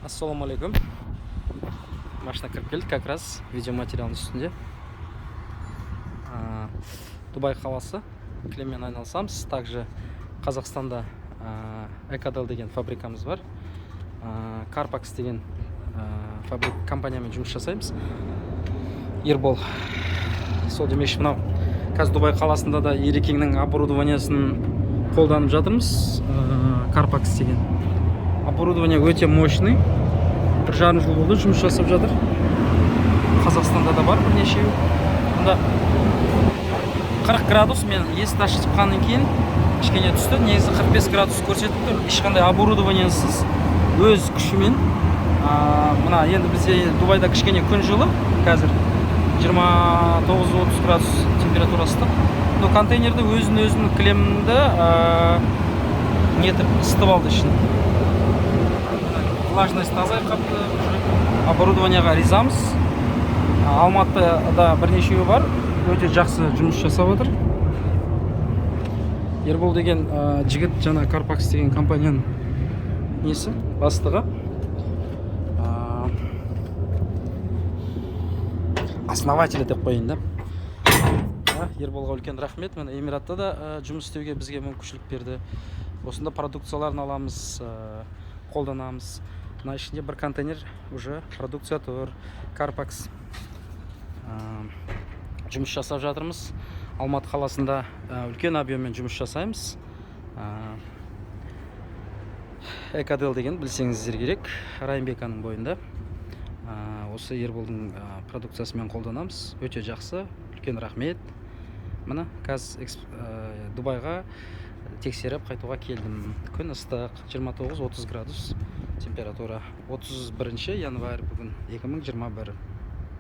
Ассалаумалейкум. Машина кіріп келді, как раз видеоматериалның үстінде. Дубай қаласы, кілеммен айналысамыз. Также Қазақстанда Экадел деген фабрикамыз бар. Карпакс деген компаниямен жұмыс жасаймыз. Ербол. Сол демекші, мынау қазір Дубай қаласында да Ерекеңнің оборудованиясын қолданып жатырмыз. Карпакс деген оборудование өте мощный. 1,5 жыл болды жұмыс жасап жатыр. Қазақстанда да бар бірнешеу. Мұнда 40 градус, мен есікті ашып шыққаннан кейін кішкене түсті. Негізі 45 градус көрсетіп тұр. Ешқандай оборудованиясыз өз күшімен. Мына енді бізде Дубайда кішкене күн жылы, қазір 29-30 градус температурасы. Но контейнерді өзін кілемді нетіп ысытып алды ішін. Влажность таза қапты. Оборудованияға ризамыз. Алматыда бірнешеуі бар. Өте жақсы жұмыс жасап отыр. Ербол деген жігіт, жаңа Карпакс деген компанияның несі, бастығы. Основателі деп қойын да. Ерболға үлкен рахмет. Мен Эмиратта да жұмыс істеуге бізге мүмкіншілік берді. Осында продукцияларын аламыз, қолданамыз. Мына ішінде бір контейнер уже продукция тұр. Карпакс жұмыс жасап жатырмыз. Алматы қаласында үлкен объеммен жұмыс жасаймыз. Экадел деген білсеңіздер керек, Райымбеканың бойында. Осы Ерболдың продукциясымен қолданамыз. Өте жақсы, үлкен рахмет. Мына қазір Дубайға тексеріп қайтуға келдім. Күн ыстық, 29-30 градус температура. 31 январь бүгін 2021.